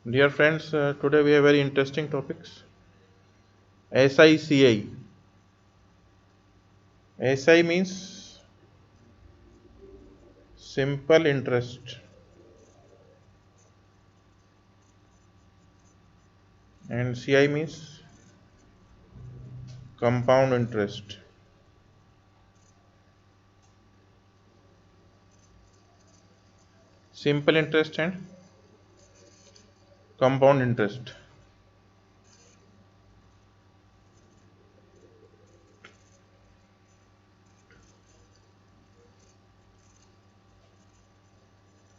Dear friends, today we have very interesting topics. SICI. SI means simple interest and CI means compound interest. Simple interest and compound interest.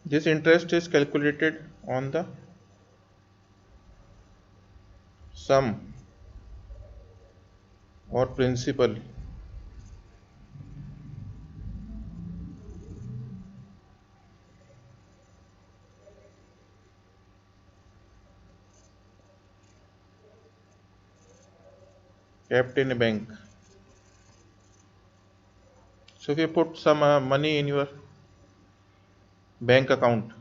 This interest is calculated on the sum or principal kept in a bank. So if you put some money in your bank account,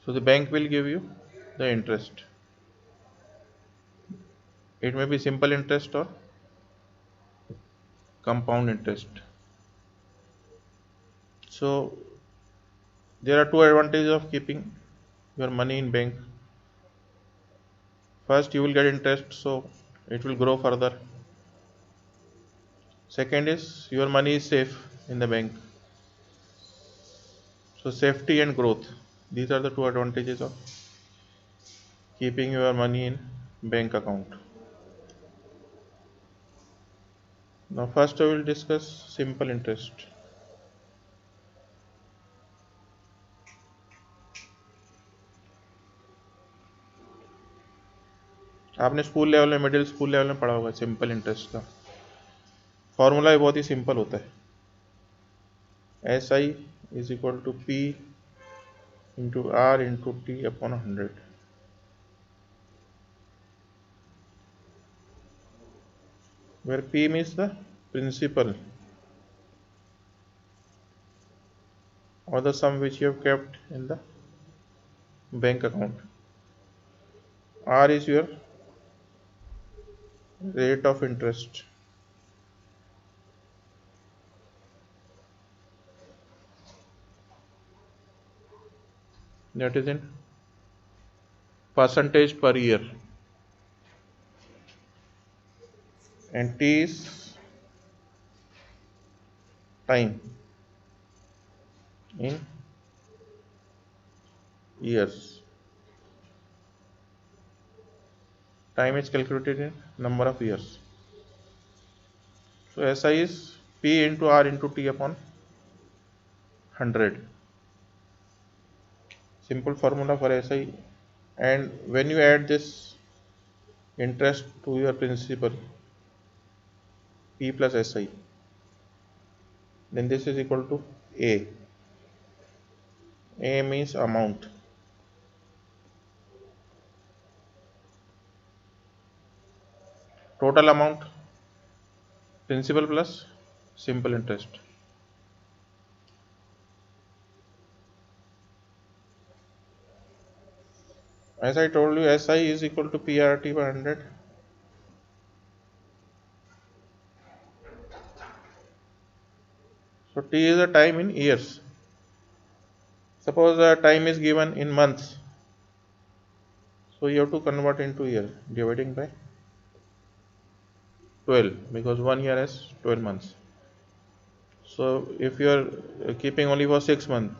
so the bank will give you the interest. It may be simple interest or compound interest. So there are two advantages of keeping your money in bank. First, you will get interest, so it will grow further. Second is your money is safe in the bank. So safety and growth. These are the two advantages of keeping your money in bank account. Now first I will discuss simple interest. आपने school level में middle school level में पढ़ा होगा simple interest का formula भी बहुत ही simple होता है S I is equal to P into R into T upon 100 where P means the principal or the sum which you have kept in the bank account. R is your rate of interest. That is in percentage per year. And T is time in years. Time is calculated in number of years. So SI is P into R into T upon 100. Simple formula for SI. And when you add this interest to your principal, P plus SI, then this is equal to A. A means amount. Total amount, principal plus simple interest. As I told you, SI is equal to PRT by 100. So T is the time in years. Suppose the time is given in months. So you have to convert into year, dividing by 12 because 1 year has 12 months. So if you are keeping only for 6 months,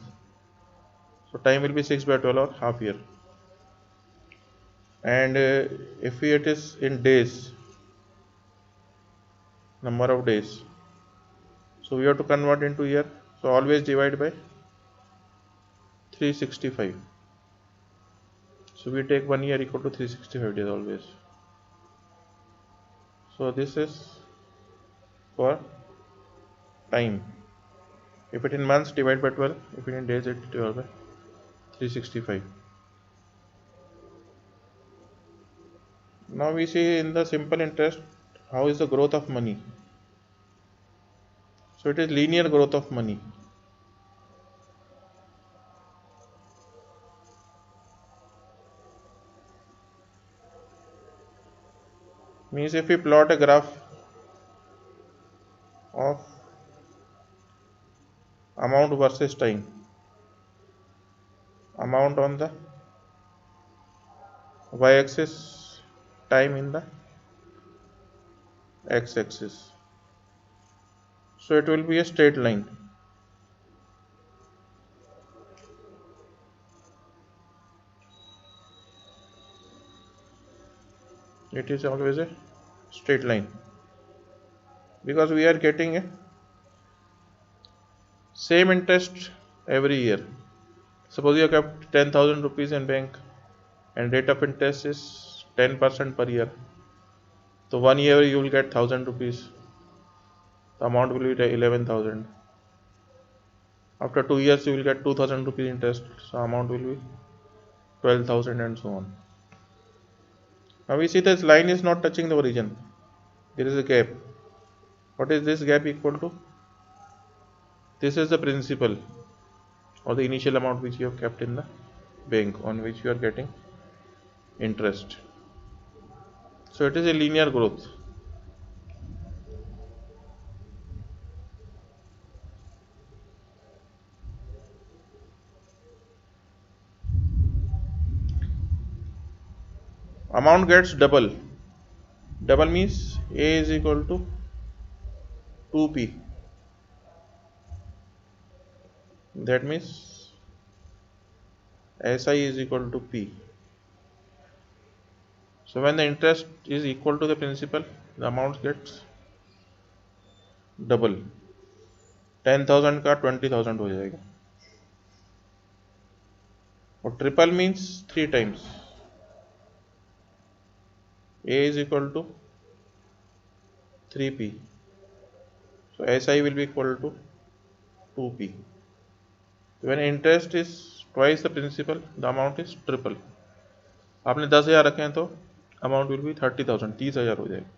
so time will be 6 by 12 or half year. And if it is in days, number of days, so we have to convert into year. So always divide by 365. So we take 1 year equal to 365 days always. So this is for time. If it in months, divide by 12. If it in days, it divide by 365. Now we see in the simple interest how is the growth of money. So it is linear growth of money. Means if we plot a graph of amount versus time, amount on the y-axis, time in the x-axis, so it will be a straight line. It is always a straight line because we are getting a same interest every year. Suppose you have kept 10,000 rupees in bank and rate of interest is 10% per year. So 1 year you will get 1,000 rupees. The amount will be 11,000. After 2 years you will get 2,000 rupees interest. So amount will be 12,000 and so on. Now we see this line is not touching the origin. There is a gap. What is this gap equal to? This is the principal or the initial amount which you have kept in the bank on which you are getting interest. So it is a linear growth. Amount gets double. Double means A is equal to 2P. That means SI is equal to P. So when the interest is equal to the principal, the amount gets double. 10,000 का 20,000 हो जाएगा. और triple means 3 times. A is equal to 3P. So SI will be equal to 2P. So when interest is twice the principal, the amount is triple. आपने 10,000 रखे हैं तो amount will be 30,000. 30,000 हो जाएगा.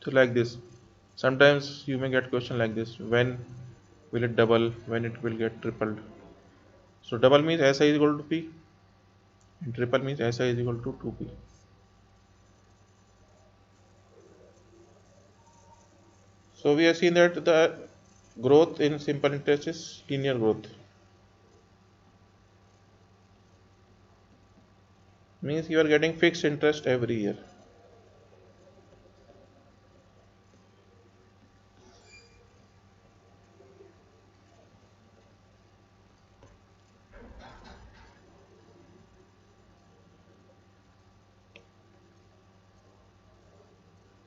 So like this. Sometimes you may get question like this: when will it double? When it will get tripled? So double means SI is equal to P, and triple means SI is equal to 2P. So we have seen that the growth in simple interest is linear growth. Means you are getting fixed interest every year.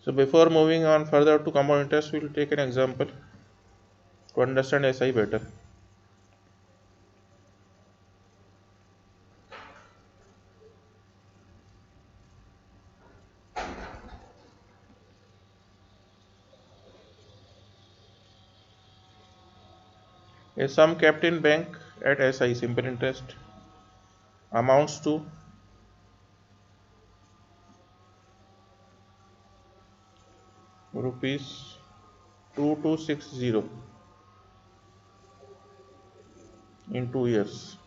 So before moving on further to compound interest, we will take an example to understand SI better. A sum kept in bank at SI, simple interest, amounts to rupees 2260 in 2 years.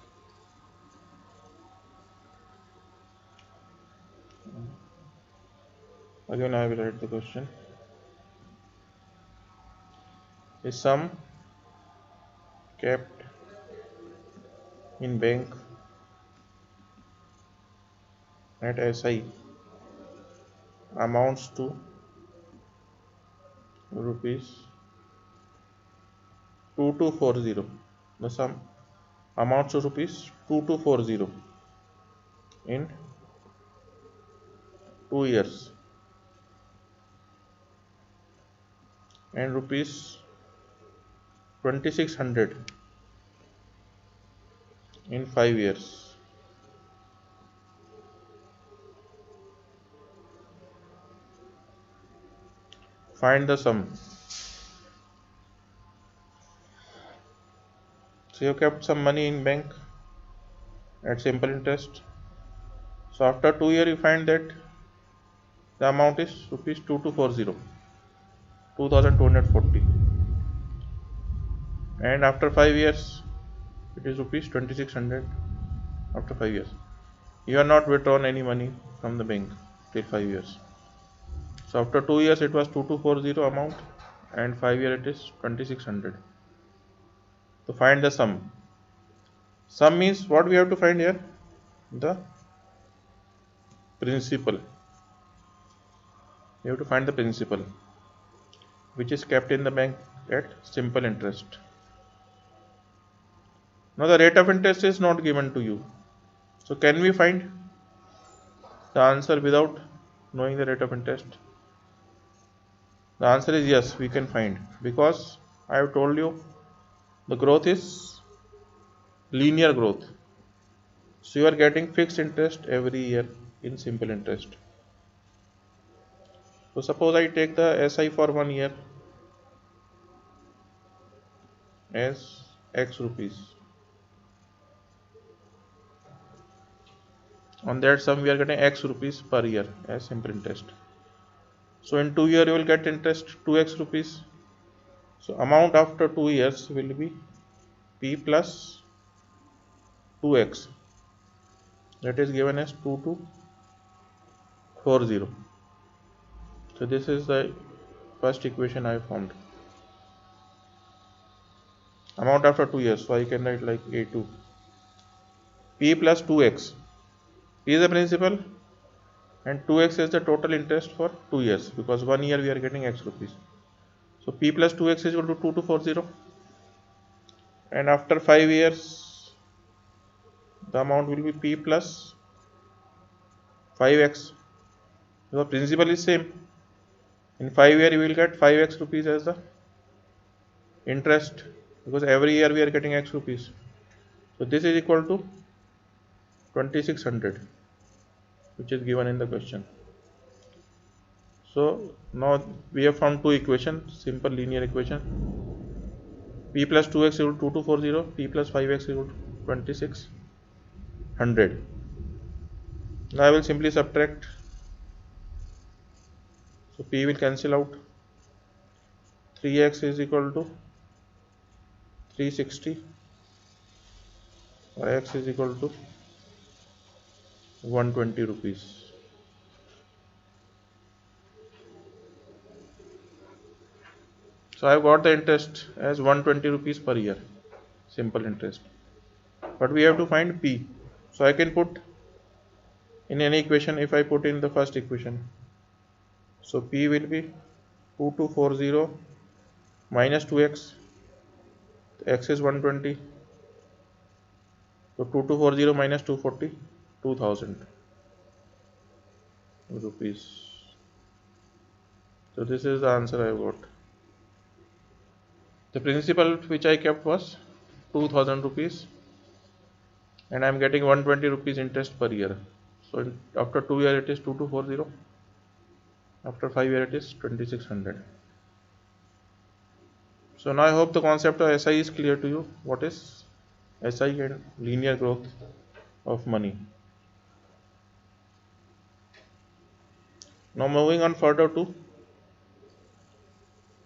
Again I will write the question. A sum kept in bank at SI amounts to rupees 2240. The sum amounts to rupees 2240 in 2 years and rupees 2600 in 5 years. Find the sum. So you kept some money in bank at simple interest. So after 2 years you find that the amount is rupees 2240, 2240, and after 5 years it is rupees 2600. After 5 years you have not withdrawn any money from the bank till 5 years. So after 2 years it was 2240 amount, and 5 year it is 2600. To find the sum. Sum means what we have to find here? The principal. We have to find the principal, which is kept in the bank at simple interest. Now the rate of interest is not given to you. So can we find the answer without knowing the rate of interest? The answer is yes, we can find, because I have told you the growth is linear growth. So you are getting fixed interest every year in simple interest. So suppose I take the SI for 1 year as X rupees. On that sum we are getting X rupees per year as simple interest. So in 2 years you will get interest 2x rupees. So amount after 2 years will be P plus 2x. That is given as 2240. So this is the first equation I found. Amount after 2 years. So I can write like A2. P plus 2x. P is the principal and 2x is the total interest for 2 years, because 1 year we are getting X rupees. So P plus 2x is equal to 2240, and after 5 years the amount will be P plus 5x. The principal is same. In 5 years you will get 5x rupees as the interest, because every year we are getting X rupees. So this is equal to 2600, which is given in the question. So now we have found two equations, simple linear equation. P plus 2x equal to 2240, P plus 5x equal to 2600. Now I will simply subtract. So P will cancel out. 3x is equal to 360, or x is equal to 120 rupees. So I have got the interest as 120 rupees per year, simple interest. But we have to find P. So I can put in any equation. If I put in the first equation, so P will be 2240 minus 2x. X is 120. So 2240 minus 240, 2000 rupees. So this is the answer I have got. The principal which I kept was 2000 rupees, and I am getting 120 rupees interest per year. So after 2 years it is 2240. After 5 years it is 2600. So now I hope the concept of SI is clear to you. What is SI and linear growth of money. Now moving on further to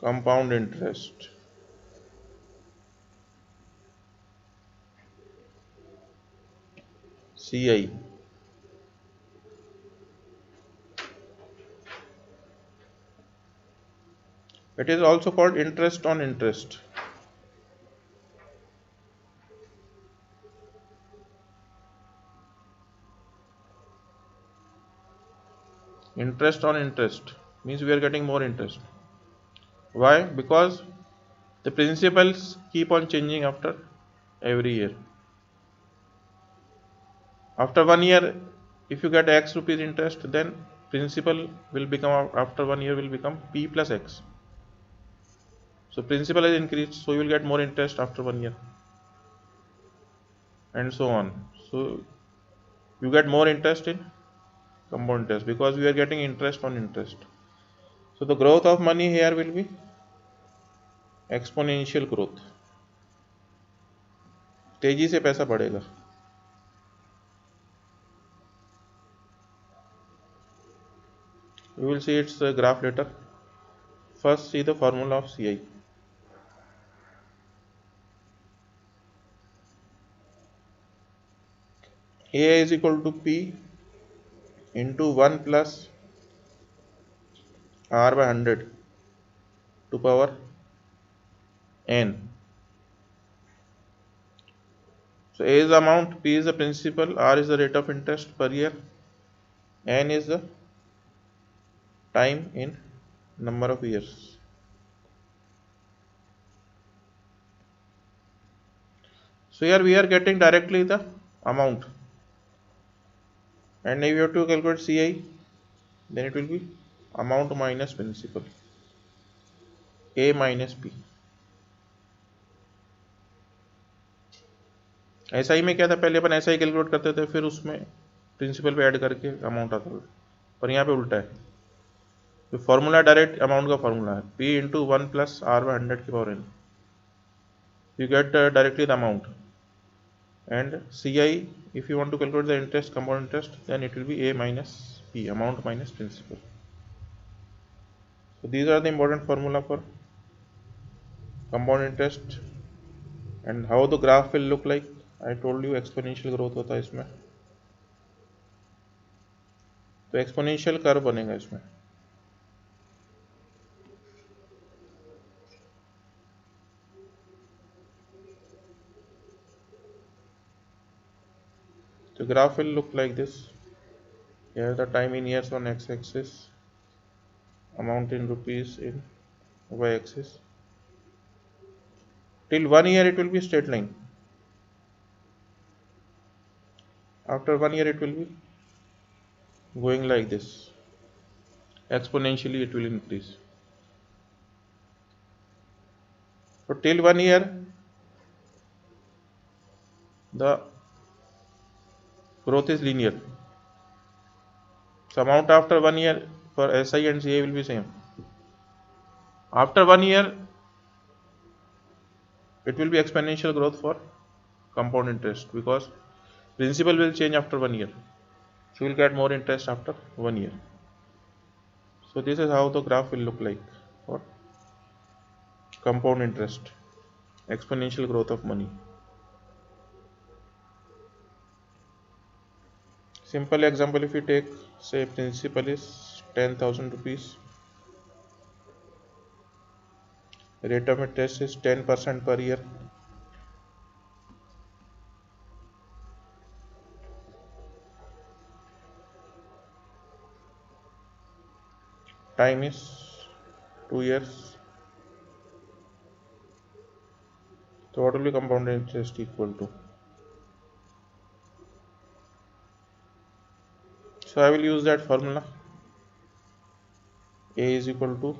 compound interest. CI. It is also called interest on interest. Interest on interest means we are getting more interest. Why? Because the principals keep on changing after every year. After 1 year, if you get X rupees interest, then principal will become, after 1 year will become P plus X. So principal is increased, so you will get more interest after 1 year, and so on. So you get more interest in compound interest, because we are getting interest on interest. So the growth of money here will be exponential growth. तेजी से पैसा बढ़ेगा. We will see its graph later. First see the formula of CI. A is equal to P into 1 plus r by 100 to power n. So A is the amount, P is the principal, R is the rate of interest per year, N is the time in number of years. So here we are getting directly the amount, and if you have to calculate CI, then it will be amount minus principal, A minus P. SI में क्या था, पहले अपन SI calculate करते थे, फिर उसमें principal पे add करके अमाउंट आता था, पर यहाँ पे उल्टा है। तो फॉर्मूला डायरेक्ट अमाउंट का फॉर्मूला है P into 1 plus R by 100 की power n. You get directly the amount, and CI, if you want to calculate the interest, compound interest, then it will be A minus P, amount minus principal. So these are the important formula for compound interest. And how the graph will look like, I told you exponential growth होता है इसमें, तो exponential curve बनेगा इसमें। The graph will look like this. Here the time in years on x-axis, amount in rupees in y-axis. Till 1 year it will be straight line. After 1 year it will be going like this. Exponentially it will increase. So till 1 year the growth is linear. So amount after 1 year for SI and CI will be same. After 1 year it will be exponential growth for compound interest, because principal will change after 1 year. So you will get more interest after 1 year. So this is how the graph will look like for compound interest, exponential growth of money. Simple example, if you take, say principal is 10,000 rupees, rate of interest is 10% per year, time is 2 years, so what will be compound interest equal to? So I will use that formula, A is equal to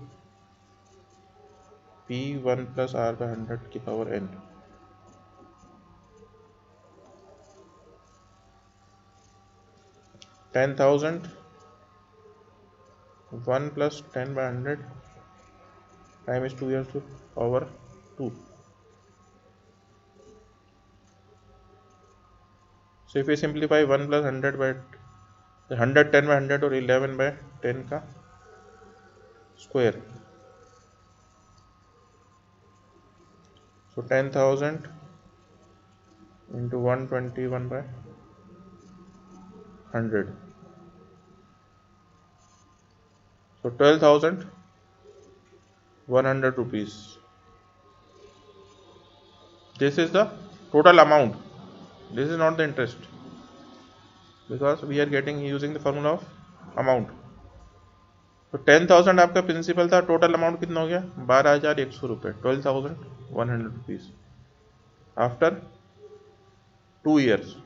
P1 plus R by 100 की power n. $10,000 1 plus 10 by 100, time is 2 years to power 2. So if we simplify 1 plus 100 by 100 10 by 100 और 11 by 10 का square, so 10,000 into 121 by 100, so 12,100 rupees. This is the total amount, this is not the interest, because we are getting using the formula of amount. तो 10,000 आपका principal था, total amount कितना हो गया 12,100 रुपये, 12,100 rupees after 2 years.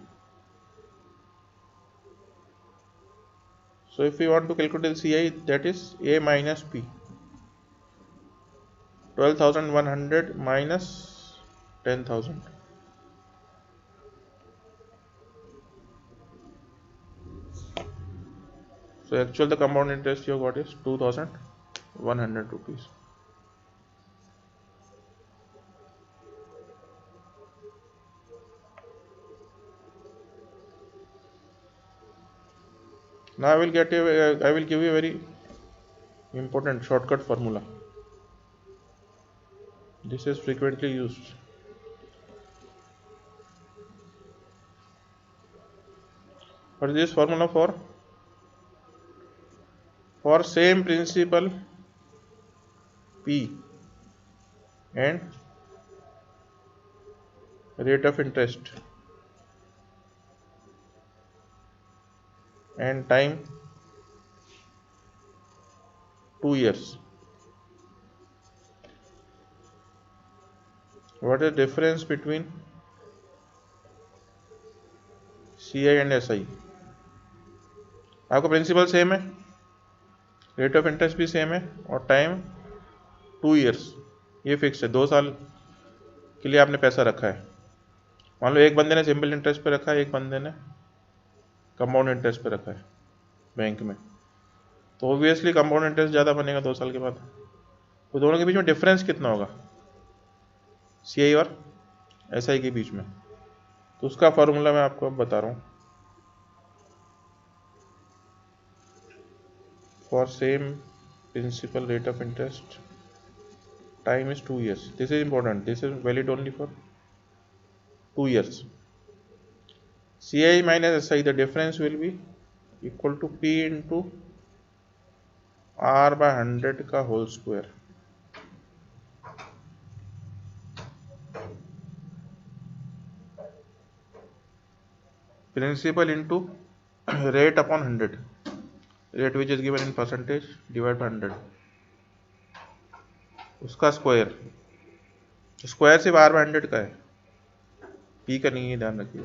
So if we want to calculate the CI, that is A minus P, 12,100 minus 10,000. So actual the compound interest you got is 2,100 rupees. Now I will give you a very important shortcut formula. This is frequently used. What is this formula for? For same principal P and rate of interest and time 2 years. What is the difference between CI and SI? आपका principal same है, rate of interest भी same है और time 2 years, ये fix है। 2 साल के लिए आपने पैसा रखा है। मान लो एक बंदे ने सिंपल इंटरेस्ट पे रखा है, एक बंदे ने कंपाउंड इंटरेस्ट पे रखा है बैंक में, तो ऑब्वियसली कंपाउंड इंटरेस्ट ज़्यादा बनेगा 2 साल के बाद। तो दोनों के बीच में डिफरेंस कितना होगा CI और SI के बीच में? तो उसका फॉर्मूला मैं आपको अब बता रहा हूँ। For same principal rate of interest time is 2 years. This is important. This is valid only for 2 years. CI minus SI, the difference will be equal to P into R by 100 का whole square. Principal into rate upon 100. Rate which is given in percentage divided by 100. उसका square, square सिर्फ R by 100 का है, P का नहीं है, ध्यान रखिए।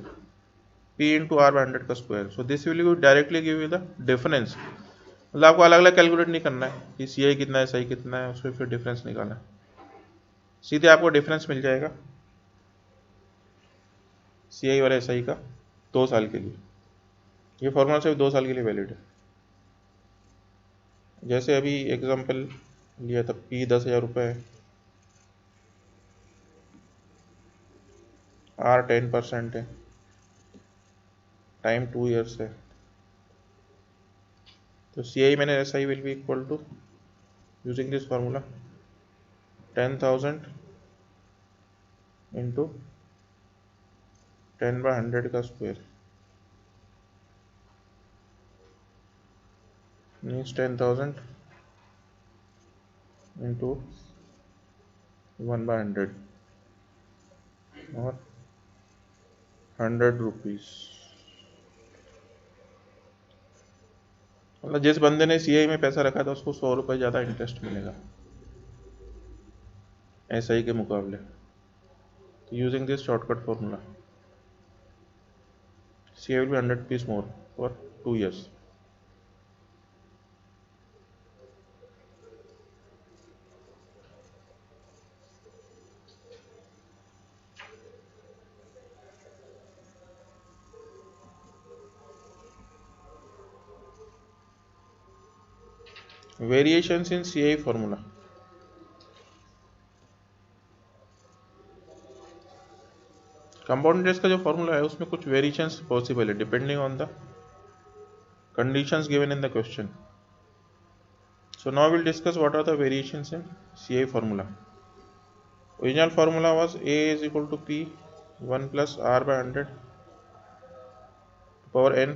P into R by 100 का square. So this will directly give you the difference. मतलब आपको अलग अलग कैलकुलेट नहीं करना है कि CI कितना है SI कितना है, उसमें फिर डिफरेंस निकालना है, सीधे आपको डिफरेंस मिल जाएगा CI और SI का 2 साल के लिए। ये फॉर्मूला सिर्फ 2 साल के लिए वैलिड है। जैसे अभी एग्जांपल लिया था, P 10,000 रुपये है, R 10% है, टाइम 2 इयर्स है, तो CI minus SI will be equal to, using this formula, 10,000 into 10 by 100 का स्क्वायर मीन्स 10,000 into 1 by 100 और 100 रुपीज़। मतलब जिस बंदे ने CI में पैसा रखा था उसको 100 रुपये ज़्यादा इंटरेस्ट मिलेगा SI के मुकाबले। तो using this shortcut formula, CI will be 100 rupees more for 2 years. Variations in CI formula. Compound interest का जो फॉर्मूला है उसमें कुछ वेरिएशंस पॉसिबल है depending on the conditions given in the question. So now will discuss what are the variations in CI formula. Original formula was A is equal to P 1 plus R by 100 power n,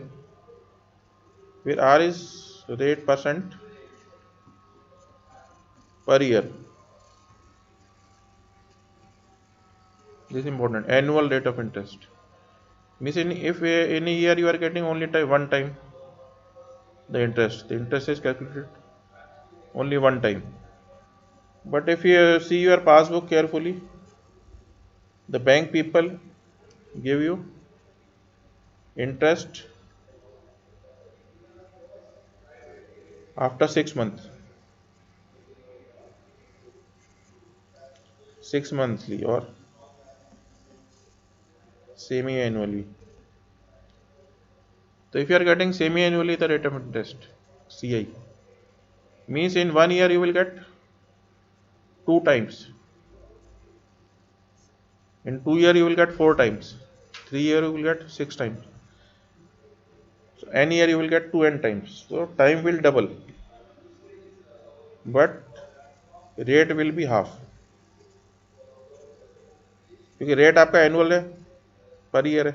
where R is rate percent per year. This is important. Annual rate of interest means if in a year you are getting only one time the interest is calculated only one time. But if you see your passbook carefully, the bank people give you interest after 6 months, 6 monthly or semi-annually. So if you are getting semi-annually the rate of interest CI means in 1 year you will get 2 times, in 2 year you will get 4 times, 3 year you will get 6 times, so n year you will get 2n times. So time will double but rate will be half, क्योंकि rate आपका annual है per year है।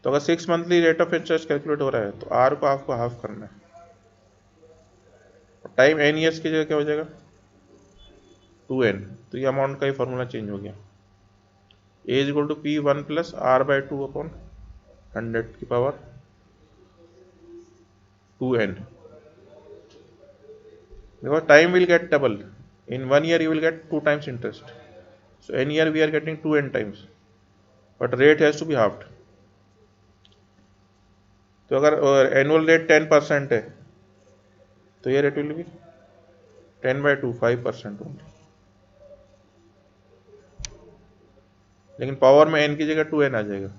तो अगर 6 monthly rate of interest calculate हो रहा है तो R को आपको हाफ करना है, टाइम n ईयर्स की जगह क्या हो जाएगा 2n, तो ये अमाउंट का ही फॉर्मूला चेंज हो गया। a is equal to P 1 plus R by 2 upon 100 की power 2n, because time will get double. In 1 year you will get 2 times interest. So in year we are getting 2n times, but rate has to be halved. तो अगर annual rate 10% है तो ये rate will be 10/2, 5% only. लेकिन power में n की जगह 2n आ जाएगा,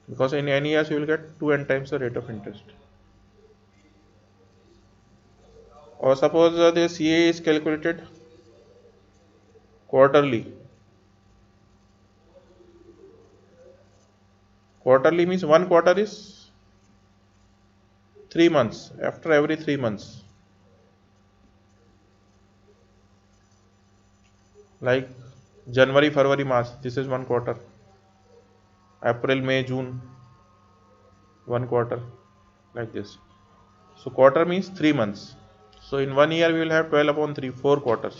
because in n years you will get 2n times the rate of interest. Or suppose the CA is calculated quarterly. Quarterly means 1 quarter is 3 months, after every 3 months. Like January, February, March, this is 1 quarter. April, May, June, 1 quarter, like this. So quarter means 3 months. So in 1 year we will have 12 upon 3, 4 quarters.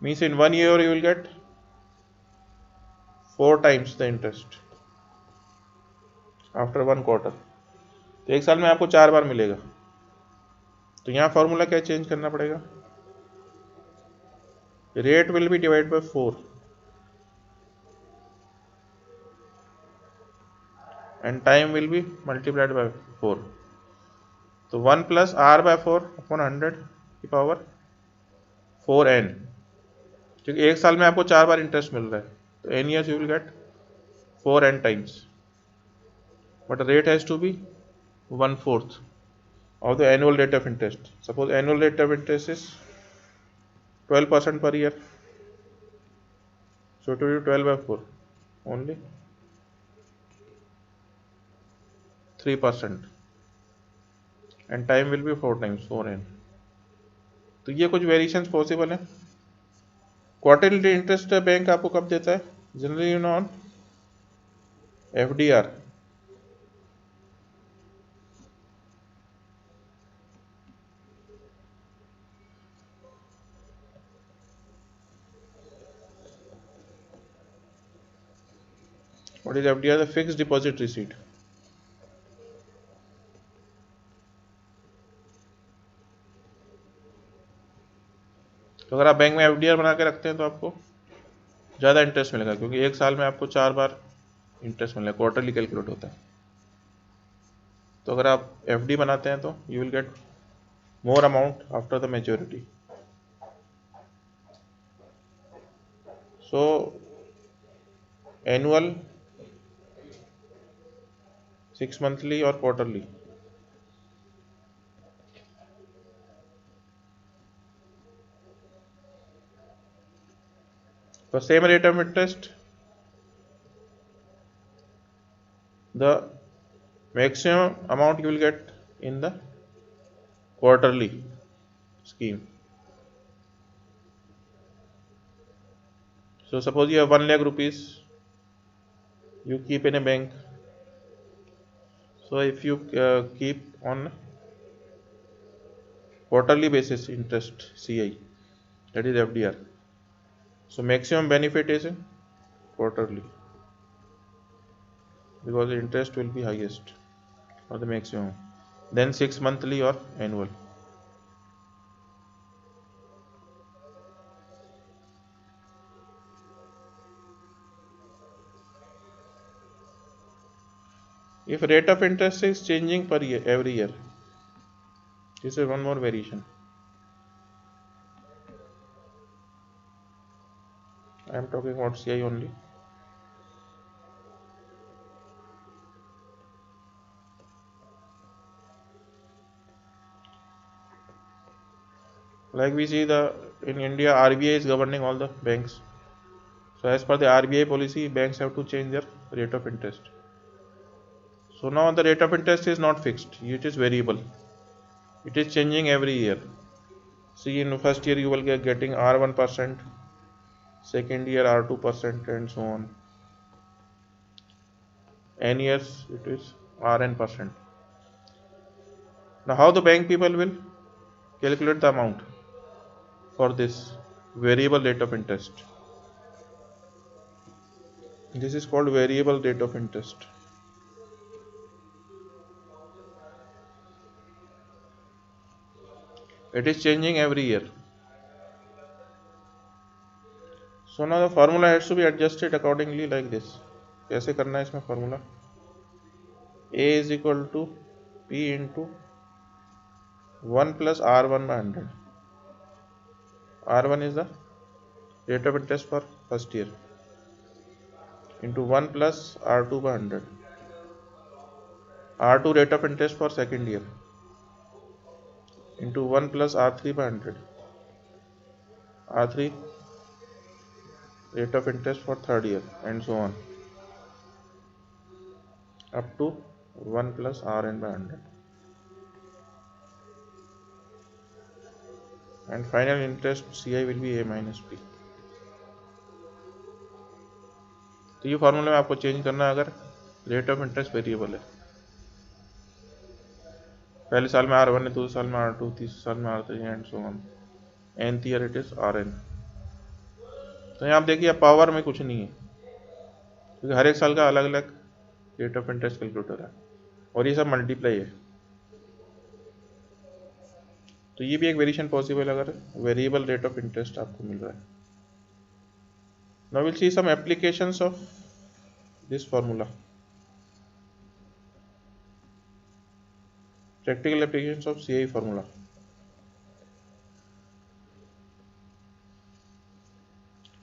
Means in 1 year you will get 4 times the interest after 1 quarter. तो एक साल में आपको 4 बार मिलेगा। तो यहाँ formula क्या change करना पड़ेगा? Rate will be divide by 4 and time will be multiplied by 4. तो 1 प्लस आर बाय 4 अपॉन 100 की पावर 4n, क्योंकि एक साल में आपको 4 बार इंटरेस्ट मिल रहा है, तो n years you will get 4n times, but the rate has to be 1/4 of the annual rate of interest. Suppose annual rate of interest is 12% per year, so it will be 12/4 only 3%, and time will be 4 times 4n. तो ये कुछ variations possible है। Quarterly interest bank आपको कब देता है? Generally you know on FDR. What is FDR? The fixed deposit receipt. तो अगर आप बैंक में FDR बना के रखते हैं तो आपको ज़्यादा इंटरेस्ट मिलेगा, क्योंकि एक साल में आपको 4 बार इंटरेस्ट मिलेगा, क्वार्टरली कैलकुलेट होता है। तो अगर आप FD बनाते हैं तो you will get more amount after the maturity. So annual, 6 monthly और quarterly. For same rate of interest, the maximum amount you will get in the quarterly scheme. So suppose you have 1 lakh rupees you keep in a bank. So if you keep on quarterly basis interest CI, that is FDR. So maximum benefit is in quarterly, because the interest will be highest or the maximum, then 6 monthly or annual. If rate of interest is changing per year, every year, this is one more variation. I am talking about CI only. Like we see in India, RBI is governing all the banks. So as per the RBI policy, banks have to change their rate of interest. So now the rate of interest is not fixed, it is variable. It is changing every year. See, in first year you will get getting R1%, second year R2%, and so on. N years it is Rn%. Now how the bank people will calculate the amount? for this variable rate of interest. This is called variable rate of interest. It is changing every year. So now the formula has to be adjusted accordingly like this. कैसे करना है इसमें formula? A is equal to P into 1 plus R1 by 100. R1 is the rate of interest for first year into 1 plus R2 by 100. R2 rate of interest for second year into 1 plus R3 by 100. R3 rate of interest for third year and so on up to 1 plus Rn by 100. And final interest CI will be A minus P. तो ये फॉर्मूले में आपको change करना है अगर rate of interest variable है. पहले साल में R1 है, दूसरे साल में R2, तीसरे साल में R3 and so on. nth year it is Rn. तो यहाँ आप देखिए पावर में कुछ नहीं है क्योंकि हर एक साल का अलग अलग रेट ऑफ इंटरेस्ट कैलकुलेटर है और ये सब मल्टीप्लाई है. तो ये भी एक वेरिएशन पॉसिबल अगर वेरिएबल रेट ऑफ इंटरेस्ट आपको मिल रहा है. Now will see some applications of this formula. Practical applications of CI formula.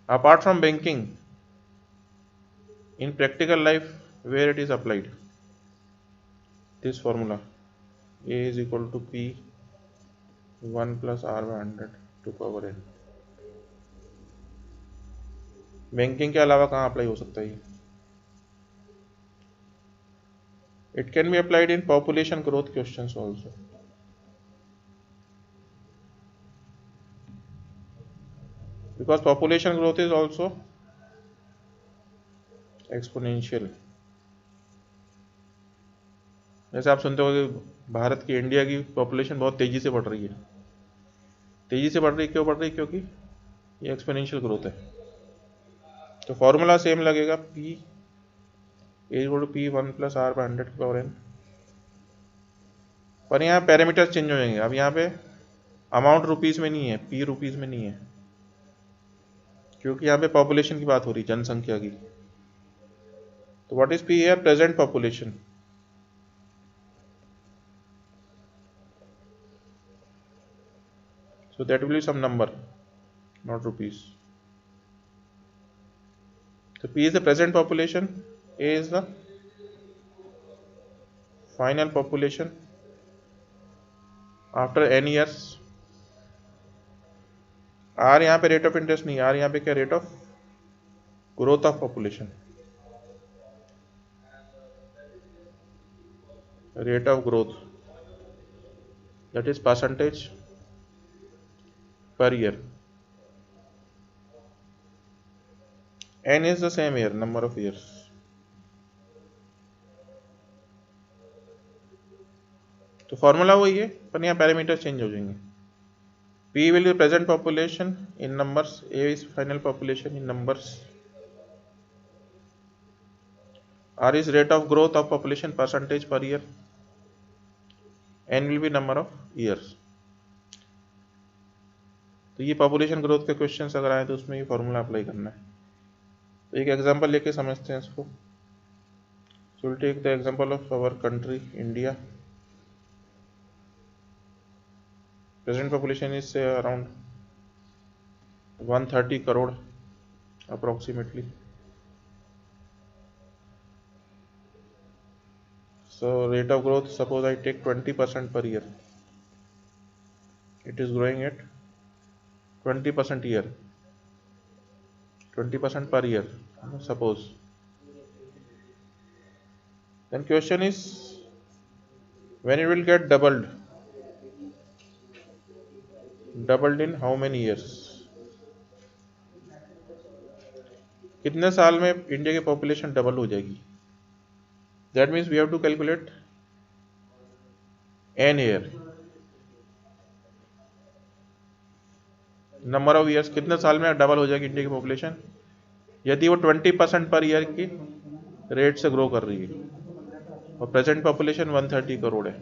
Apart from banking, in practical life, where it is applied, this formula A is equal to P 1 plus R by 100 to power n. Banking के अलावा कहाँ apply हो सकता है ये? It can be applied in population growth questions also. Because population growth is also exponential. जैसे आप सुनते हो कि भारत की, इंडिया की पॉपुलेशन बहुत तेजी से बढ़ रही है. तेजी से बढ़ रही है, क्यों बढ़ रही है? क्योंकि ये एक्सपोनेंशियल ग्रोथ है. तो फॉर्मूला सेम लगेगा, P equal to P 1 plus R by 100 की पावर n. पर यहाँ पैरामीटर्स चेंज हो जाएंगे. अब यहाँ पे अमाउंट रुपीज़ में नहीं है, P रुपीज़ में नहीं है, क्योंकि यहाँ पे पॉपुलेशन की बात हो रही है, जनसंख्या की. तो व्हाट इज P है? Present population. So that will be some number, not rupees. So P is the present population, A is the final population after n years. R यहाँ पे रेट ऑफ इंटरेस्ट नहीं, R यहाँ पे क्या? Rate of growth of population. Rate of growth, that is percentage per year. N is the same year, number of years. तो formula वही है, पर यहाँ पैरामीटर चेंज हो जाएंगे. P will be present population in numbers, A is final population in numbers, R is rate of growth of population percentage per year, N will be number of years. तो ये population growth के questions अगर आए तो उसमें ये formula apply करना है. तो एक एग्जांपल लेके समझते हैं इसको. So will take the example of our country India. Present population is say around 130 crore approximately. So rate of growth, suppose I take 20% per year. It is growing at 20% year, 20% per year, suppose. Then question is, when it will get doubled? Doubled in how many years? कितने साल में India की population double हो जाएगी? That means we have to calculate n year. Number of years, कितने साल में double हो जाएगी इंडिया की पॉपुलेशन यदि वो 20% पर ईयर की रेट से ग्रो कर रही है, और प्रेजेंट पॉपुलेशन 130 करोड़ है।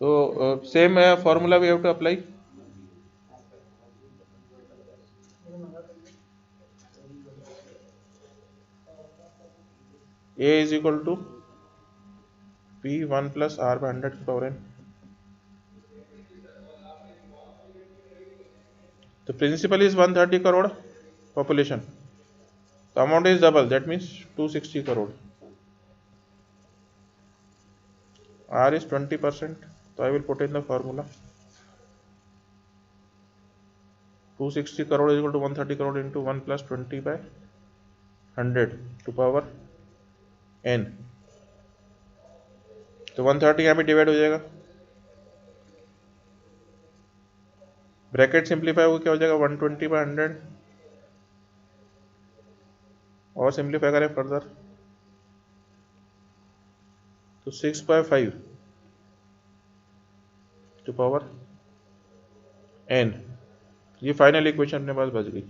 तो same formula we have to apply. A is equal to P 1 plus R by 100 की पावर एन। तो principal is 130 crore population, the amount is double, that means 260 crore. R is 20%, so I will put in the formula 260 crore is equal to 130 crore into 1 plus 20 by 100 to power n। तो 130 यहाँ पे divide हो जाएगा, bracket simplify होकर क्या हो जाएगा 120 by 100, और सिंप्लीफाई करें फर्दर तो 6/5 टू पावर n। ये फाइनल इक्वेशन अपने पास बच गई,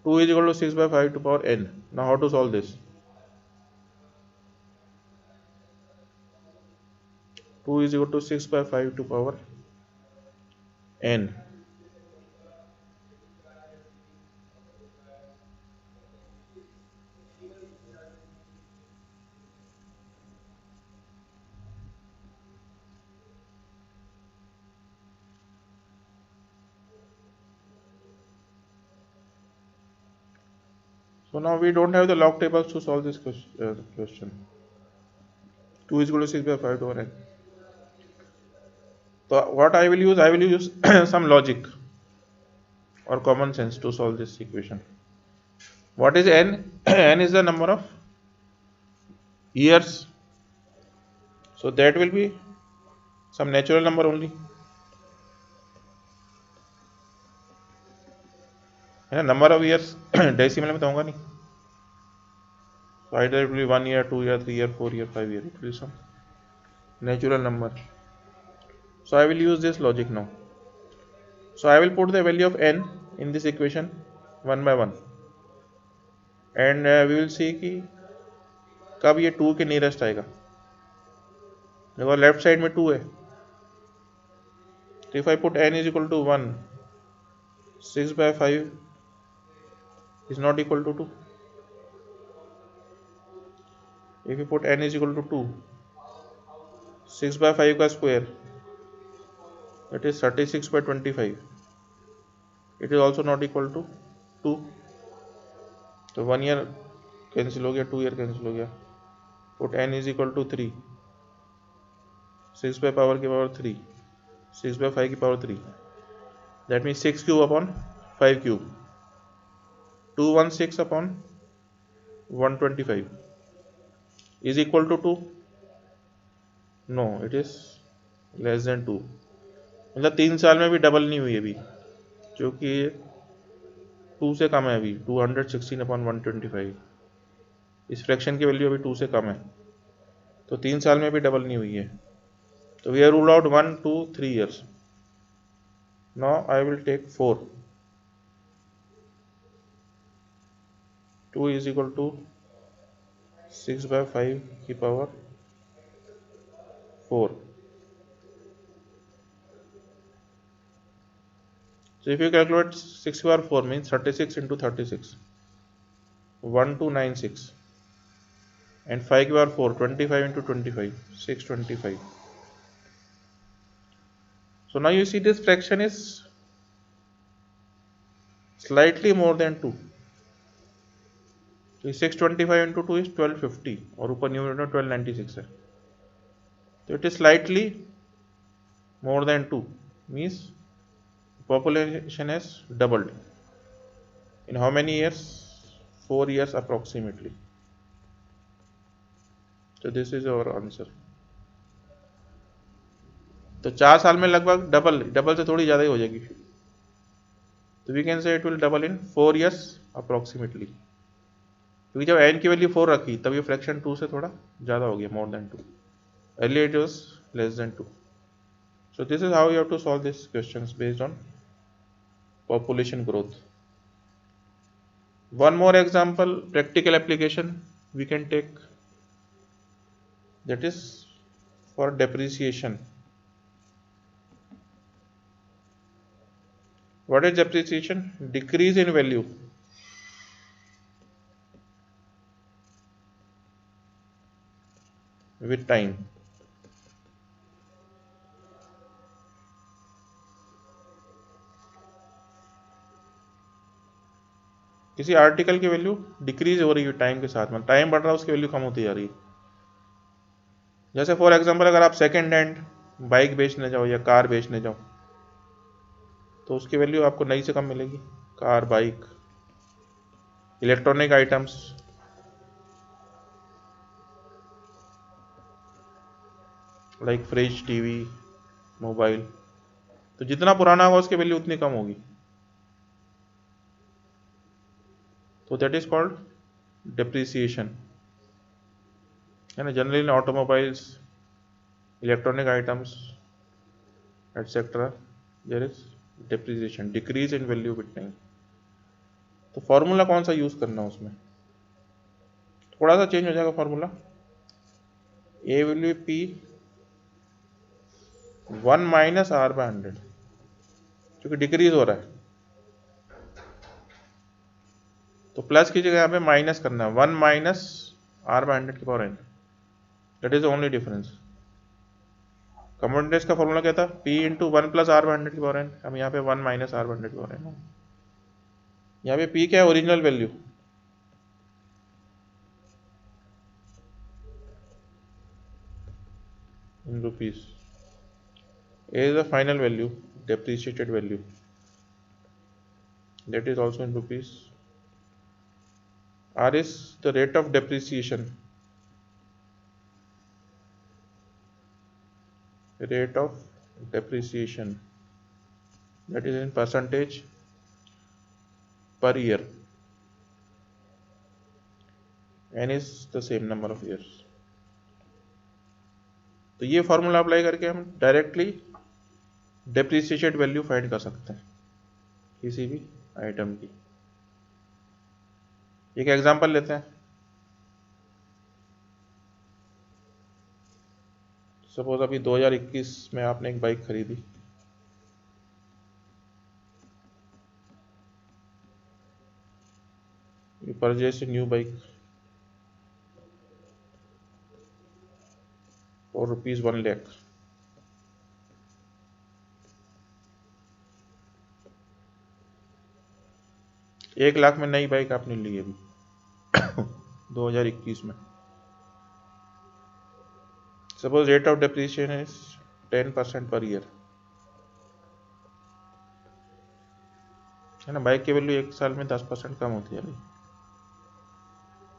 2 is equal to 6/5 to power n। now how to solve this? 2 is equal to 6/5 to power n। So now we don't have the log tables to solve this question. 2 is equal to 6/5 over n. So what I will use some logic or common sense to solve this equation. What is n? n is the number of years, so that will be some natural number only, है ना। number of years decimal में तो होगा नहीं, so either it will be 1 year, 2 year, 3 year, 4 year, 5 year, it will be some natural number. So I will use this logic now. So I will put the value of n in this equation 1 by 1, and we will see कि कब ये 2 के nearest आएगा। देखो left side में 2 है, तो if I put n is equal to 1, 6/5 is not equal to 2. If you put n is equal to 2, 6/5 का square that is 36/25, it is also not equal to 2. तो 1 ईयर कैंसिल हो गया, 2 year cancel हो गया। Put n is equal to 3, 6 by power की power 3, 6/5 की power 3, that means 6 cube upon 5 cube, 216 upon 125 is equal to 2? No, it is less than 2। मतलब 3 साल में भी डबल नहीं हुई अभी, क्योंकि 2 से कम है अभी, 216 अपॉन 125, इस फ्रैक्शन की वैल्यू अभी 2 से कम है, तो 3 साल में भी डबल नहीं हुई है। तो we are rule out 1, 2, 3 years। Now I will take 4। 2 is equal to 6/5 की पावर 4। So if you calculate 6 की पावर 4 means 36 into 36, 1296, and 5 की पावर 4, 25 into 25, 625। So now you see this fraction is slightly more than 2। तो 625 into 2 is 1250, और ऊपर numerator 1296 है, तो it is slightly more than 2, means population has doubled in how many years? 4 years approximately। so this is our answer। तो 4 साल में लगभग double से थोड़ी ज़्यादा ही हो जाएगी, तो we can say it will double in 4 years approximately, क्योंकि जब n की वैल्यू 4 रखी तब ये फ्रैक्शन 2 से थोड़ा ज़्यादा हो गया, more than 2, early it was less than 2। So this is how you have to solve these questions based on population growth. One more example, practical application we can take, that is for depreciation. What is depreciation? Decrease in value. With time. किसी article की value decrease हो रही है time के साथ में, time बढ़ रहा है उसकी वैल्यू कम होती जा रही है। जैसे फॉर एग्जांपल अगर आप सेकेंड हैंड बाइक बेचने जाओ या कार बेचने जाओ तो उसकी वैल्यू आपको नई से कम मिलेगी। Car, bike, electronic items, like fridge, TV, mobile, तो जितना पुराना होगा उसकी वैल्यू उतनी कम होगी। तो दैट इज कॉल्ड depreciation, है ना। Generally in automobiles, electronic items etcetera there is depreciation, decrease in value with time. तो फॉर्मूला कौन सा यूज करना है उसमें, थोड़ा सा चेंज हो जाएगा formula. A will be P 1 minus R by 100, क्योंकि डिक्रीज हो रहा है तो प्लस की जगह यहाँ पे माइनस करना है, 1 माइनस आर बाय 100 की power n, that is only difference. Common interest का फॉर्मूला क्या था, p into 1 plus R by 100 की पावर n, हम यहाँ पे 1 माइनस आर बाय 100 की पावर n। यहाँ पे p क्या है, original value, in rupees. a is the final value, depreciated value, that is also in rupees। r is the rate of depreciation, rate of depreciation, that is in percentage per year, n is the same number of years। तो ये formula apply करके हम directly depreciated value find कर सकते हैं किसी भी item की। एक एग्जांपल लेते हैं। सपोज अभी 2021 में आपने एक बाइक खरीदी, you purchase a new bike for rupees 1 lakh. एक लाख में नई बाइक आपने ली अभी 2021 में। Suppose rate of depreciation is 10% per year, है ना। बाइक की वैल्यू एक साल में 10% कम होती है अभी,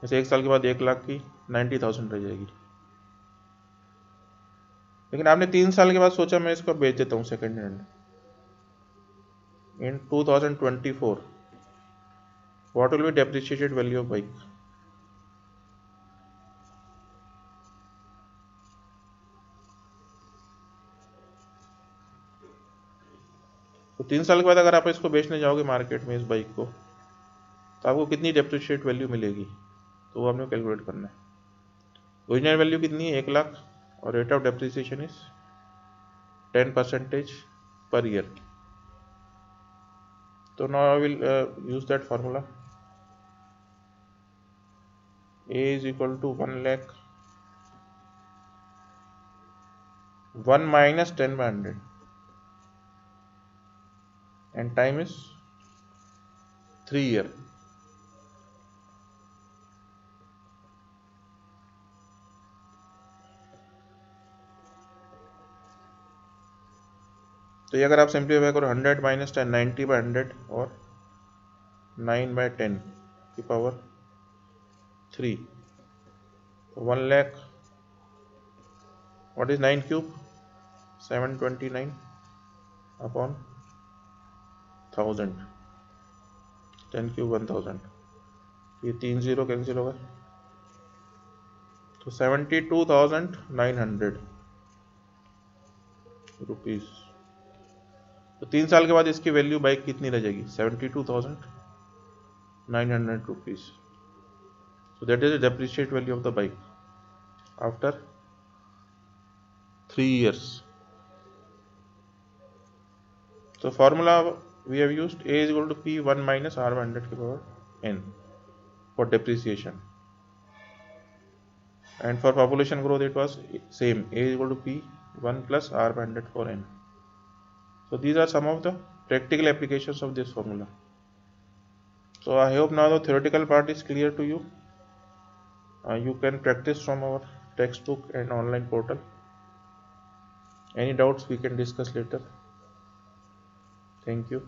जैसे एक साल के बाद 1 लाख की 90,000 रह जाएगी। लेकिन आपने 3 साल के बाद सोचा मैं इसको बेच देता हूँ second hand. In 2024 what will be depreciated value of bike? तो 3 साल के बाद अगर आप इसको बेचने जाओगे मार्केट में इस बाइक को, तो आपको कितनी डेप्रिशिएट वैल्यू मिलेगी, तो वो हमने कैलकुलेट करना है। ओरिजिनल वैल्यू कितनी है, 1 लाख, और rate of depreciation is 10% per year. तो now I will use that formula. A is equal to 1 lakh 1 minus 10 by 100 and time is 3 year। तो ये अगर आप सिंप्लीफाई करो 100 माइनस 10, 90 बाई 100 और 9 बाई 10 की power 3, 1 lakh, what is 9 cube, 729 upon 1000, 10 cube 1000, ये 3 zero cancel होगा, तो 72,900। रुपीज़। तो 3 साल के बाद इसकी वैल्यू बाइक कितनी रह जाएगी? 72,900 rupees. So that is the depreciate value of the bike after 3 years. So formula we have used A is equal to P1 minus R by 100 to the power N for depreciation. And for population growth it was same, A is equal to P1 plus R by 100 for N. So these are some of the practical applications of this formula. So I hope now the theoretical part is clear to you. You can practice from our textbook and online portal. Any doubts we can discuss later. Thank you.